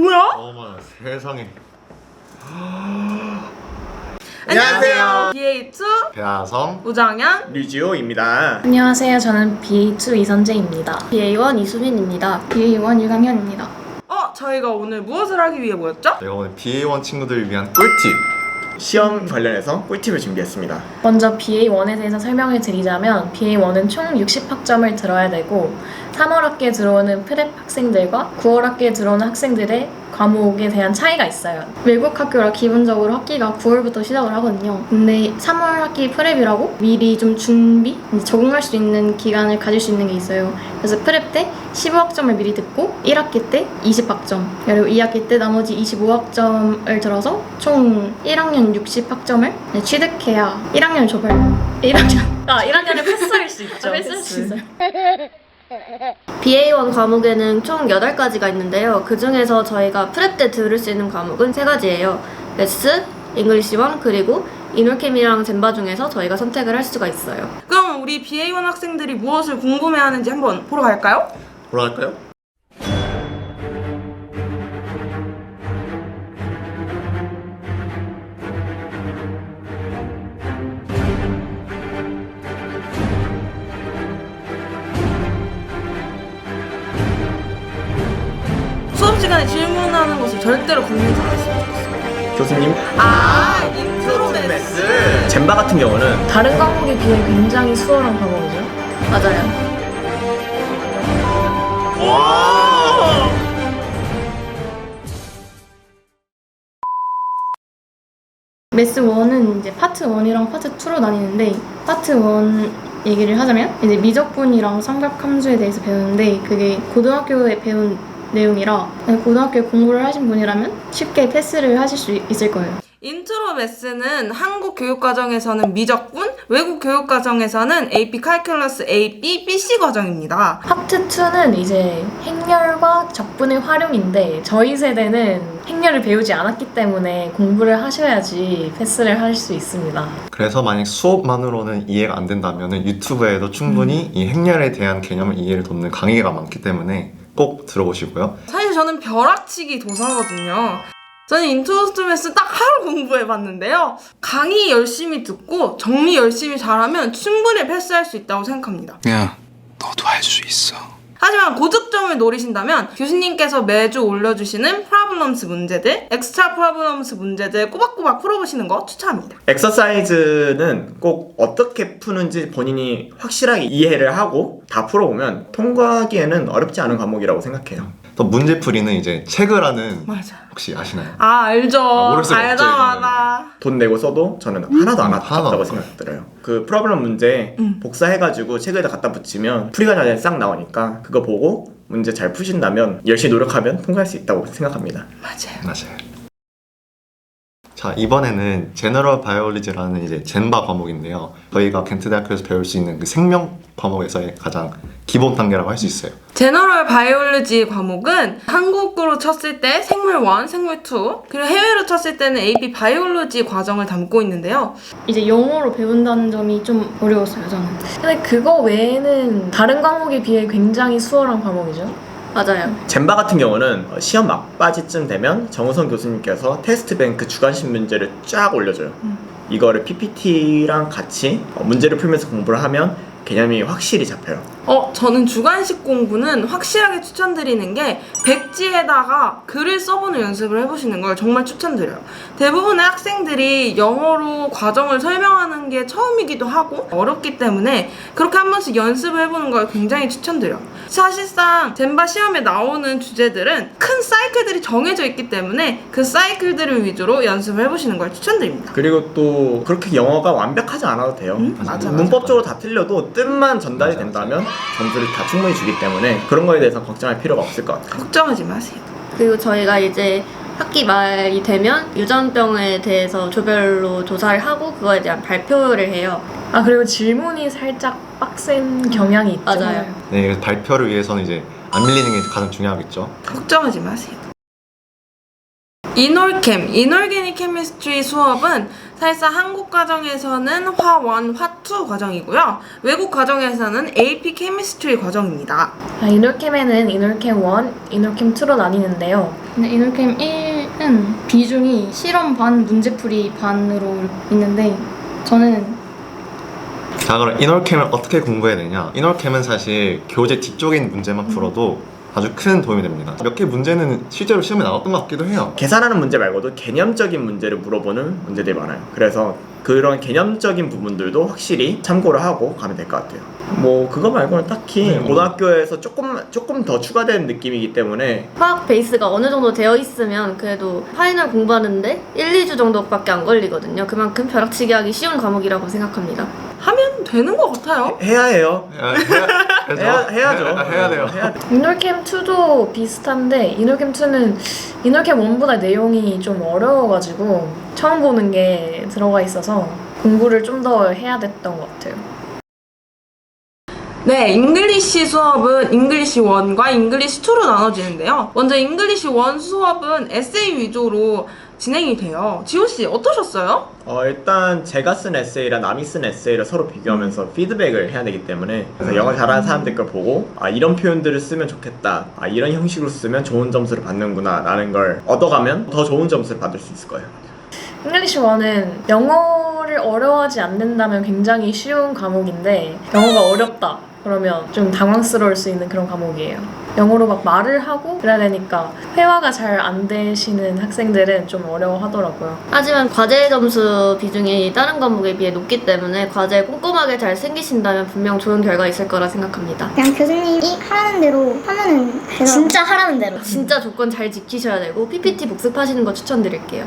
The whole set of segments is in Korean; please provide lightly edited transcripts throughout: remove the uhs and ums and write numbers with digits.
뭐야? 어머 세상에. 안녕하세요. BA2 배아성 우정현 류지호입니다. 안녕하세요. 저는 BA2 이선재입니다. BA1 이수빈입니다. BA1 유강현입니다. 저희가 오늘 무엇을 하기 위해 모였죠? 제가 오늘 BA1 친구들을 위한 꿀팁 시험 관련해서 꿀팁을 준비했습니다. 먼저 BA1에 대해서 설명을 드리자면 BA1은 총 60학점을 들어야 되고 3월 학기에 들어오는 프랩 학생들과 9월 학기에 들어오는 학생들의 과목에 대한 차이가 있어요. 외국 학교라 기본적으로 학기가 9월부터 시작을 하거든요. 근데 3월 학기 프랩이라고 미리 좀 준비, 적응할 수 있는 기간을 가질 수 있는 게 있어요. 그래서 프랩 때 15학점을 미리 듣고 1학기 때 20학점, 그리고 2학기 때 나머지 25학점을 들어서 총 1학년 60학점을 취득해야 1학년 조별 1학년에 패스할 수 있죠. 패스할 수 있어요. BA1 과목에는 총 8가지가 있는데요. 그 중에서 저희가 프랩 때 들을 수 있는 과목은 3가지예요. 매스, 잉글리시1 그리고 이놀캠이랑 젠바 중에서 저희가 선택을 할 수가 있어요. 그럼 우리 BA1 학생들이 무엇을 궁금해하는지 한번 보러 갈까요? 보러 갈까요? 수업 시간에 질문하는 것을 절대로 건들지 않았으면 좋겠어요. 교수님, 인트로 매스. 젠바 같은 경우는 다른 과목에 비해 굉장히 수월한 과목이죠. 맞아요. 매스 1은 이제 파트 1이랑 파트 2로 나뉘는데 파트 1 얘기를 하자면 이제 미적분이랑 삼각함수에 대해서 배우는데 그게 고등학교에 배운 내용이라 고등학교에 공부를 하신 분이라면 쉽게 패스를 하실 수 있을 거예요. 인트로 매스는 한국 교육과정에서는 미적분, 외국 교육과정에서는 AP 칼큘러스 AB, BC 과정입니다. 파트 2는 이제 행렬과 적분의 활용인데 저희 세대는 행렬을 배우지 않았기 때문에 공부를 하셔야지 패스를 할 수 있습니다. 그래서 만약 수업만으로는 이해가 안 된다면 유튜브에도 충분히 이 행렬에 대한 개념을 이해를 돕는 강의가 많기 때문에 꼭 들어보시고요. 사실 저는 벼락치기 도사거든요. 저는 인트로 투 매스 딱 하루 공부해봤는데요. 강의 열심히 듣고 정리 열심히 잘하면 충분히 패스할 수 있다고 생각합니다. 야, 너도 할 수 있어. 하지만 고득점을 노리신다면 교수님께서 매주 올려주시는 프로블럼스 문제들, 엑스트라 프로블럼스 문제들 꼬박꼬박 풀어보시는 거 추천합니다. 엑서사이즈는 꼭 어떻게 푸는지 본인이 확실하게 이해를 하고 다 풀어보면 통과하기에는 어렵지 않은 과목이라고 생각해요. 또 문제풀이는 이제 체그라는 맞아. 혹시 아시나요? 알죠. 모를 수가 없죠, 알자마자. 돈 내고 써도 저는 하나도 안 하나도 아깝다고 안 생각들어요. 그 프로블럼 문제 복사해가지고 책에다 갖다 붙이면 풀이가 잘 싹 나오니까 그거 보고 문제 잘 푸신다면 열심히 노력하면 통과할 수 있다고 생각합니다. 맞아요. 자, 이번에는 제너럴 바이올리지라는 이제 젠바 과목인데요. 저희가 켄트 대학교에서 배울 수 있는 그 생명 과목에서의 가장 기본 단계라고 할 수 있어요. 제너럴 바이올로지 과목은 한국으로 쳤을 때 생물 1, 생물 2, 그리고 해외로 쳤을 때는 AP 바이올로지 과정을 담고 있는데요. 이제 영어로 배운다는 점이 좀 어려웠어요, 저는. 근데 그거 외에는 다른 과목에 비해 굉장히 수월한 과목이죠. 맞아요. 젠바 같은 경우는 시험 막바지쯤 되면 정우성 교수님께서 테스트뱅크 주관식 문제를 쫙 올려줘요. 이거를 PPT랑 같이 문제를 풀면서 공부를 하면 개념이 확실히 잡혀요. 저는 주관식 공부는 확실하게 추천드리는 게 백지에다가 글을 써보는 연습을 해보시는 걸 정말 추천드려요. 대부분의 학생들이 영어로 과정을 설명하는 게 처음이기도 하고 어렵기 때문에 그렇게 한 번씩 연습을 해보는 걸 굉장히 추천드려요. 사실상 젠바 시험에 나오는 주제들은 큰 사이클들이 정해져 있기 때문에 그 사이클들을 위주로 연습을 해보시는 걸 추천드립니다. 그리고 또 그렇게 영어가 완벽하지 않아도 돼요. 맞아. 문법적으로 다 틀려도 뜻만 전달이 된다면 점수를 다 충분히 주기 때문에 그런 거에 대해서 걱정할 필요가 없을 것 같아요. 걱정하지 마세요. 그리고 저희가 이제 학기 말이 되면 유전병에 대해서 조별로 조사를 하고 그거에 대한 발표를 해요. 그리고 질문이 살짝 빡센 경향이 있죠. 맞아요. 네, 그래서 발표를 위해서는 이제 안 밀리는 게 가장 중요하겠죠. 걱정하지 마세요. 이놀케미스트리 수업은 사실상 한국 과정에서는 화1, 화2 과정이고요. 외국 과정에서는 AP 케미스트리 과정입니다. 이놀캠에는 이놀캠 1, 이놀캠 2로 나뉘는데요. 근데 이놀캠 1은 비중이 실험 반, 문제풀이 반으로 있는데 저는 자, 그럼 이놀캠을 어떻게 공부해야 되냐? 이놀캠은 사실 교재 뒤쪽에 있는 문제만 풀어도 아주 큰 도움이 됩니다. 몇 개 문제는 실제로 시험에 나왔던 것 같기도 해요. 계산하는 문제 말고도 개념적인 문제를 물어보는 문제들이 많아요. 그래서 그런 개념적인 부분들도 확실히 참고를 하고 가면 될 것 같아요. 뭐 그거 말고는 딱히 고등학교에서 조금 더 추가되는 느낌이기 때문에 화학 베이스가 어느 정도 되어 있으면 그래도 파이널 공부하는데 1, 2주 정도밖에 안 걸리거든요. 그만큼 벼락치기 하기 쉬운 과목이라고 생각합니다. 하면 되는 것 같아요. 해야 해요. 해야죠. 해야 돼요. 이놀캠 2도 비슷한데 이놀캠 2는 이놀캠 1보다 내용이 좀 어려워가지고 처음 보는 게 들어가 있어서 공부를 좀 더 해야 됐던 것 같아요. 네, 잉글리시 수업은 잉글리시 1과 잉글리시 2로 나눠지는데요. 먼저 잉글리시 1 수업은 에세이 위주로 진행이 돼요. 지호씨 어떠셨어요? 일단 제가 쓴 에세이랑 남이 쓴 에세이를 서로 비교하면서 피드백을 해야 되기 때문에 그래서 영어 잘하는 사람들 걸 보고 이런 표현들을 쓰면 좋겠다, 이런 형식으로 쓰면 좋은 점수를 받는구나 라는 걸 얻어가면 더 좋은 점수를 받을 수 있을 거예요. 잉글리시 1은 영어를 어려워하지 않는다면 굉장히 쉬운 과목인데 영어가 어렵다 그러면 좀 당황스러울 수 있는 그런 과목이에요. 영어로 막 말을 하고 그래야 되니까 회화가 잘 안 되시는 학생들은 좀 어려워하더라고요. 하지만 과제 점수 비중이 다른 과목에 비해 높기 때문에 과제 꼼꼼하게 잘 챙기신다면 분명 좋은 결과 있을 거라 생각합니다. 그냥 교수님이 하라는 대로 하면은 되더라고요. 진짜 하라는 대로. 진짜 조건 잘 지키셔야 되고 PPT 복습하시는 거 추천드릴게요.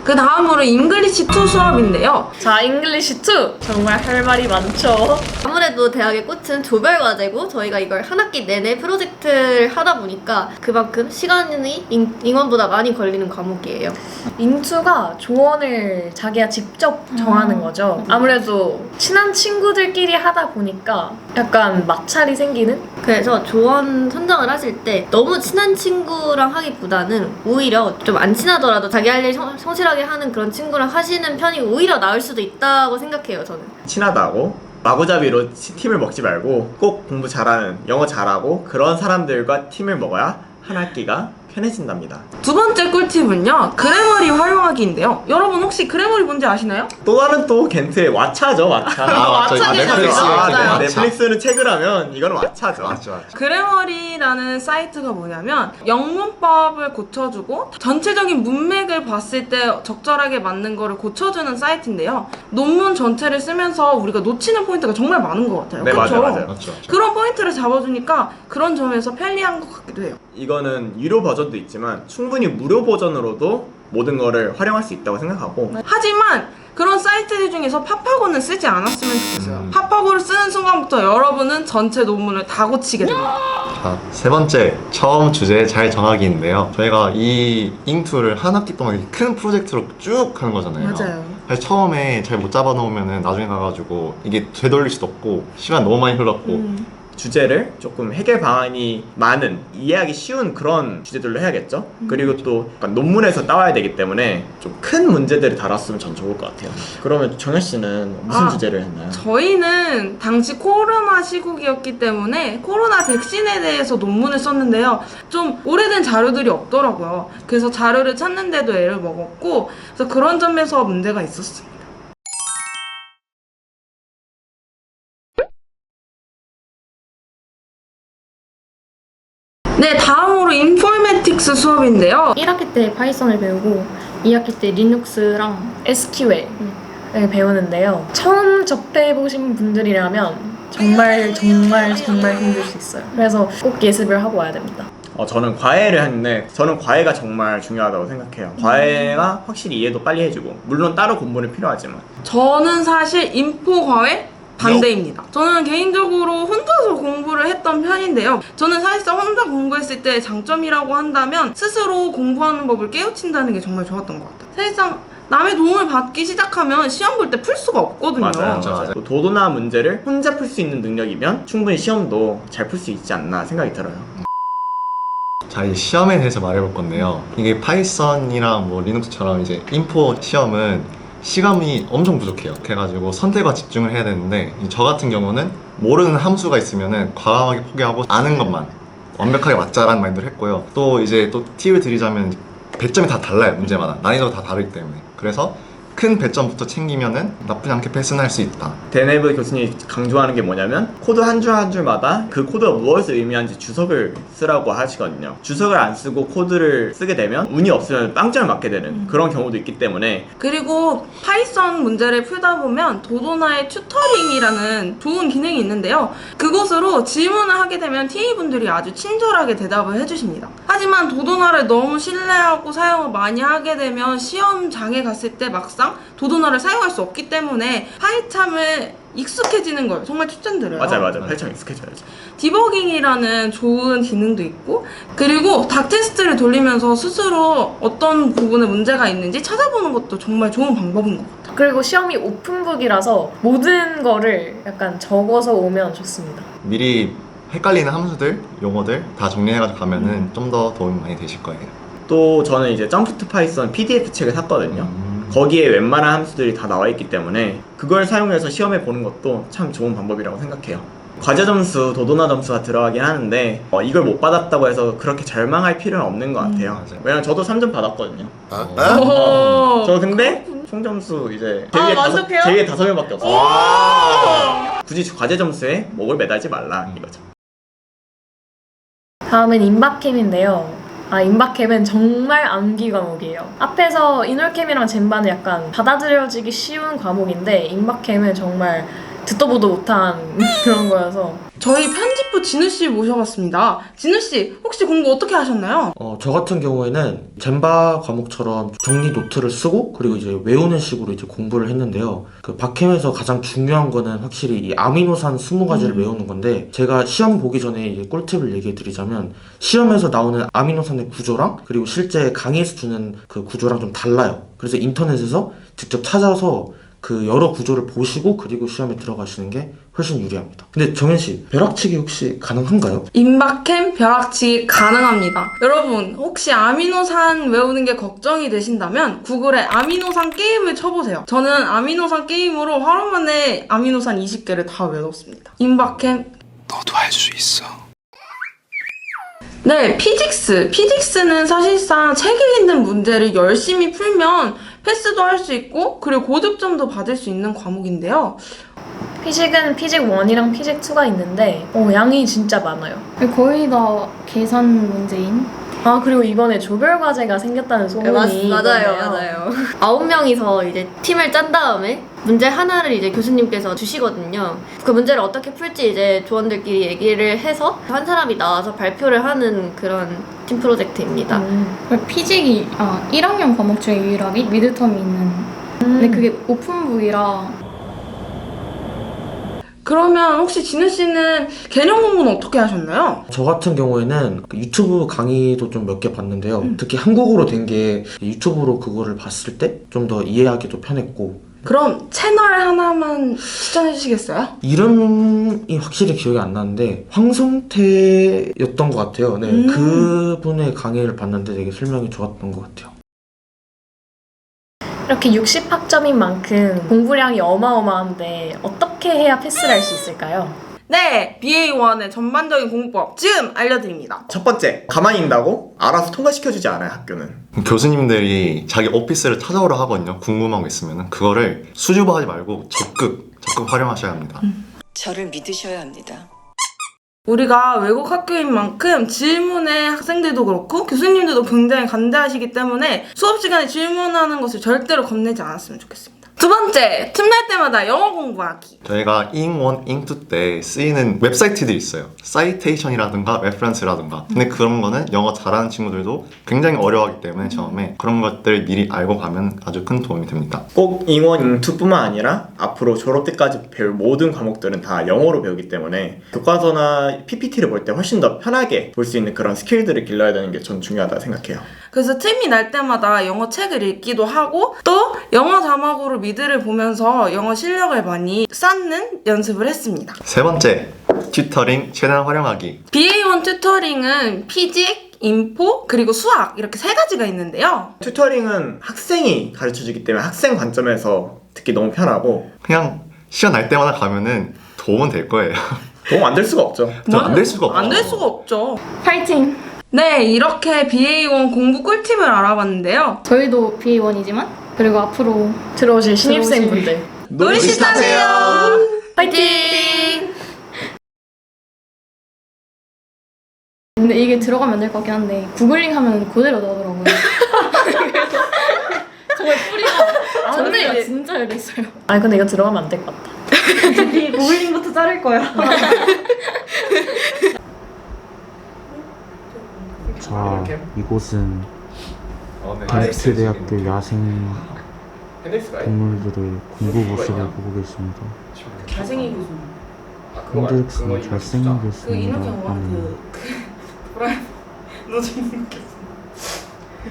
그 다음으로 잉글리시 2 수업인데요. 자, 잉글리시 2! 정말 할 말이 많죠. 아무래도 대학의 꽃은 조별 과제고 저희가 이걸 한 학기 내내 프로젝트를 하다 보니까 그만큼 시간이 잉원보다 많이 걸리는 과목이에요. 잉투가 조언을 자기가 직접 정하는 거죠. 아무래도 친한 친구들끼리 하다 보니까 약간 마찰이 생기는? 그래서 조언 선정을 하실 때 너무 친한 친구랑 하기보다는 오히려 좀 안 친하더라도 자기 할 일 성실하게 하는 그런 친구랑 하시는 편이 오히려 나을 수도 있다고 생각해요, 저는. 친하다고 마구잡이로 팀을 먹지 말고 꼭 공부 잘하는, 영어 잘하고 그런 사람들과 팀을 먹어야 한 학기가 편해진답니다. 두 번째 꿀팁은요, 그래머리 활용하기인데요. 여러분 혹시 그래머리 뭔지 아시나요? 또 다른 또 겐트의 왓챠죠, 왓챠. 맞죠. 넷플릭스. 맞아요. 넷플릭스는 책을 하면 이거는 왓챠죠. 맞죠. 그래머리라는 사이트가 뭐냐면 영문법을 고쳐주고 전체적인 문맥을 봤을 때 적절하게 맞는 거를 고쳐주는 사이트인데요. 논문 전체를 쓰면서 우리가 놓치는 포인트가 정말 많은 것 같아요. 네, 그쵸? 맞아요. 맞죠. 그런 포인트를 잡아주니까 그런 점에서 편리한 것 같기도 해요. 이거는 유료 버전도 있지만 충분히 무료 버전으로도 모든 거를 활용할 수 있다고 생각하고 하지만 그런 사이트들 중에서 파파고는 쓰지 않았으면 좋겠어요. 음. 파파고를 쓰는 순간부터 여러분은 전체 논문을 다 고치게 됩니다. 자, 세 번째, 처음 주제 잘 정하기인데요. 저희가 이 잉투를 한 학기 동안 큰 프로젝트로 쭉 하는 거잖아요. 맞아요. 사실 처음에 잘 못 잡아놓으면 나중에 가가지고 이게 되돌릴 수도 없고 시간 너무 많이 흘렀고 주제를 조금 해결 방안이 많은, 이해하기 쉬운 그런 주제들로 해야겠죠. 그리고 또 약간 논문에서 따와야 되기 때문에 좀 큰 문제들을 다뤘으면 전 좋을 것 같아요. 그러면 정현 씨는 무슨 주제를 했나요? 저희는 당시 코로나 시국이었기 때문에 코로나 백신에 대해서 논문을 썼는데요. 좀 오래된 자료들이 없더라고요. 그래서 자료를 찾는데도 애를 먹었고, 그래서 그런 점에서 문제가 있었습니다. 네, 다음으로 인포메틱스 수업인데요. 1학기 때 파이썬을 배우고 2학기 때 리눅스랑 SQL을 배우는데요. 처음 접해보신 분들이라면 정말 힘들 수 있어요. 그래서 꼭 예습을 하고 와야 됩니다. 저는 과외를 했는데 저는 과외가 정말 중요하다고 생각해요. 과외가 확실히 이해도 빨리 해주고, 물론 따로 공부는 필요하지만 저는 사실 인포과외 반대입니다. 저는 개인적으로 혼자서 공부를 했던 편인데요. 저는 사실상 혼자 공부했을 때 장점이라고 한다면 스스로 공부하는 법을 깨우친다는 게 정말 좋았던 것 같아요. 사실상 남의 도움을 받기 시작하면 시험 볼 때 풀 수가 없거든요. 맞아요. 또 도도나 문제를 혼자 풀 수 있는 능력이면 충분히 시험도 잘 풀 수 있지 않나 생각이 들어요. 자, 이 시험에 대해서 말해볼 건데요. 이게 파이썬이랑 뭐 리눅스처럼 이제 인포 시험은 시간이 엄청 부족해요. 그래가지고 선택과 집중을 해야 되는데 저 같은 경우는 모르는 함수가 있으면은 과감하게 포기하고 아는 것만 완벽하게 맞자라는 마인드를 했고요. 또 이제 또 팁을 드리자면 배점이 다 달라요. 문제마다 난이도가 다 다르기 때문에. 그래서 큰 배점부터 챙기면은 나쁘지 않게 패스는 할 수 있다. 데네브 교수님이 강조하는 게 뭐냐면 코드 한 줄 한 줄마다 그 코드가 무엇을 의미하는지 주석을 쓰라고 하시거든요. 주석을 안 쓰고 코드를 쓰게 되면 운이 없으면 빵점을 맞게 되는 그런 경우도 있기 때문에 그리고 파이썬 문제를 풀다 보면 도도나의 튜터링이라는 좋은 기능이 있는데요. 그곳으로 질문을 하게 되면 TA분들이 아주 친절하게 대답을 해주십니다. 하지만 도도나를 너무 신뢰하고 사용을 많이 하게 되면 시험장에 갔을 때 막상 도도나를 사용할 수 없기 때문에 파이참을 익숙해지는 걸 정말 추천드려요. 맞아요. 팔짱 익숙해져야죠. 디버깅이라는 좋은 기능도 있고, 그리고 닥 테스트를 돌리면서 스스로 어떤 부분에 문제가 있는지 찾아보는 것도 정말 좋은 방법인 것 같아요. 그리고 시험이 오픈북이라서 모든 거를 약간 적어서 오면 좋습니다. 미리 헷갈리는 함수들, 용어들 다 정리해가지고 가면은 좀 더 도움이 많이 되실 거예요. 또 저는 이제 점프 투 파이썬 PDF 책을 샀거든요. 거기에 웬만한 함수들이 다 나와 있기 때문에 그걸 사용해서 시험에 보는 것도 참 좋은 방법이라고 생각해요. 과제 점수, 도도나 점수가 들어가긴 하는데 이걸 못 받았다고 해서 그렇게 절망할 필요는 없는 것 같아요. 맞아요. 왜냐면 저도 3점 받았거든요. 오. 저 근데 총 점수 이제 제 만족해요? 위에 5명밖에 없어요. 굳이 과제 점수에 목을 매달지 말라 이거죠. 다음은 인바캠인데요. 인바캠은 정말 암기 과목이에요. 앞에서 이놀캠이랑 젠바는 약간 받아들여지기 쉬운 과목인데 인바캠은 정말 듣도 보도 못한 그런 거여서 저희 편집부 진우씨 모셔봤습니다. 진우씨, 혹시 공부 어떻게 하셨나요? 저 같은 경우에는 젠바 과목처럼 정리 노트를 쓰고 그리고 이제 외우는 식으로 이제 공부를 했는데요. 그 박캠에서 가장 중요한 거는 확실히 이 아미노산 20가지를 외우는 건데 제가 시험 보기 전에 이제 꿀팁을 얘기해 드리자면 시험에서 나오는 아미노산의 구조랑 그리고 실제 강의에서 주는 그 구조랑 좀 달라요. 그래서 인터넷에서 직접 찾아서 그 여러 구조를 보시고 그리고 시험에 들어가시는 게 훨씬 유리합니다. 근데 정현씨, 벼락치기 혹시 가능한가요? 인바캠 벼락치기 가능합니다. 여러분, 혹시 아미노산 외우는 게 걱정이 되신다면 구글에 아미노산 게임을 쳐보세요. 저는 아미노산 게임으로 하루 만에 아미노산 20개를 다 외웠습니다. 인바캠. 너도 할 수 있어. 네, 피직스는 사실상 책에 있는 문제를 열심히 풀면 패스도 할 수 있고 그리고 고득점도 받을 수 있는 과목인데요. 피직은 피직 1이랑 피직 2가 있는데 양이 진짜 많아요. 거의 다 계산 문제인. 그리고 이번에 조별 과제가 생겼다는 소문이 맞아요. 9명이서 이제 팀을 짠 다음에 문제 하나를 이제 교수님께서 주시거든요. 그 문제를 어떻게 풀지 이제 조원들끼리 얘기를 해서 한 사람이 나와서 발표를 하는 그런 팀 프로젝트입니다. 피직이 1학년 과목 중에 유일하게 미드텀이 있는. 근데 그게 오픈북이라. 그러면 혹시 진우씨는 개념 공부는 어떻게 하셨나요? 저 같은 경우에는 그 유튜브 강의도 좀 몇 개 봤는데요. 특히 한국어로 된 게 유튜브로 그거를 봤을 때 좀 더 이해하기도 편했고 그럼 채널 하나만 추천해 주시겠어요? 이름이 확실히 기억이 안 나는데 황성태였던 것 같아요. 네, 그분의 강의를 봤는데 되게 설명이 좋았던 것 같아요. 이렇게 60학점인 만큼 공부량이 어마어마한데 어떻게 해야 패스를 할 수 있을까요? 네, BA1의 전반적인 공부법 지금 알려드립니다. 첫 번째, 가만히 있다고 알아서 통과시켜주지 않아요, 학교는. 교수님들이 자기 오피스를 찾아오라 하거든요. 궁금한 거 있으면 그거를 수줍어하지 말고 적극 활용하셔야 합니다. 저를 믿으셔야 합니다. 우리가 외국 학교인 만큼 질문에 학생들도 그렇고 교수님들도 굉장히 간대하시기 때문에 수업 시간에 질문하는 것을 절대로 겁내지 않았으면 좋겠습니다. 두 번째, 틈날 때마다 영어 공부하기. 저희가 잉1, 잉2 때 쓰이는 웹사이트들이 있어요. 사이테이션이라든가 레퍼런스라든가. 근데 그런 거는 영어 잘하는 친구들도 굉장히 어려워하기 때문에 처음에 그런 것들을 미리 알고 가면 아주 큰 도움이 됩니다. 꼭 잉1, 잉2뿐만 아니라 앞으로 졸업 때까지 배울 모든 과목들은 다 영어로 배우기 때문에 교과서나 PPT를 볼 때 훨씬 더 편하게 볼 수 있는 그런 스킬들을 길러야 되는 게 전 중요하다 생각해요. 그래서 틈이 날 때마다 영어 책을 읽기도 하고 또 영어 자막으로 미드를 보면서 영어 실력을 많이 쌓는 연습을 했습니다. 세 번째, 튜터링 최대한 활용하기. BA1 튜터링은 피직, 인포, 그리고 수학 이렇게 세 가지가 있는데요. 튜터링은 학생이 가르쳐주기 때문에 학생 관점에서 듣기 너무 편하고 그냥 시간 날 때마다 가면은 도움은 될 거예요. 도움 안 될 수가 없죠. 안 될 수가 없죠. 안 될 수가 없죠. 파이팅! 네, 이렇게 BA1 공부 꿀팁을 알아봤는데요. 저희도 BA1이지만 그리고 앞으로 들어오실 신입생분들 놀이시 타세요. 파이팅! 근데 이게 들어가면 안 될 것 같긴 한데 구글링 하면 그대로 나오더라고요. 그래서 정말 뿌리가 전체가 진짜 열렸어요. 아니 근데 이거 들어가면 안 될 것 같다. 고글링부터 자를 거야. 자, 이곳은 벤츠 대학교 야생 동물들의 공부 모습을 보고 계십니다. 자생이 교수. 핸드릭스는 잘생겼습니다 하는 너 재밌겠어.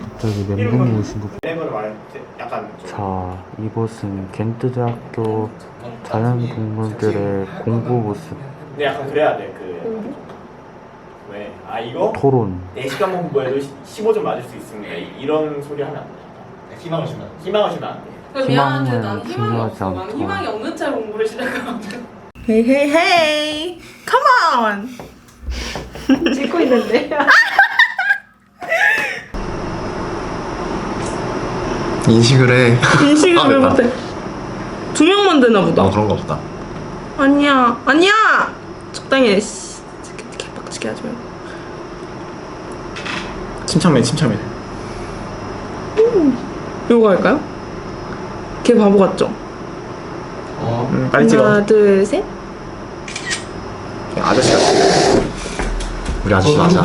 갑자기 멘붕이 오신 것 랩을 말할 때 약간 좀 자, 이곳은 겐트 대학교 자연동물들의 공부 모습 근데 약간 그래야 돼. 왜? 아 이거? 토론 4시간 공부해도 15점 맞을 수 있습니다. 이런 소리 하면 안 돼. 희망을 주면 안 돼. 미안한데 난 희망이 중요하지 없어. 난 않다. 희망이 없는 채 공부를 시작하거든. 헤이 헤이 헤이, come on. 찍고 있는데. 인식을 해. 인식을 아, 왜 됐다. 못해? 두 명만 되나 보다. 그런가 보다. 아니야, 아니야. 적당히 해. 씨, 개빡치게 하지 말고. 침착맨. 이거 할까요? 걔 바보 같죠? 빨리 찍어. 하나, 둘, 셋. 아저씨 같아. 우리 아저씨 맞아.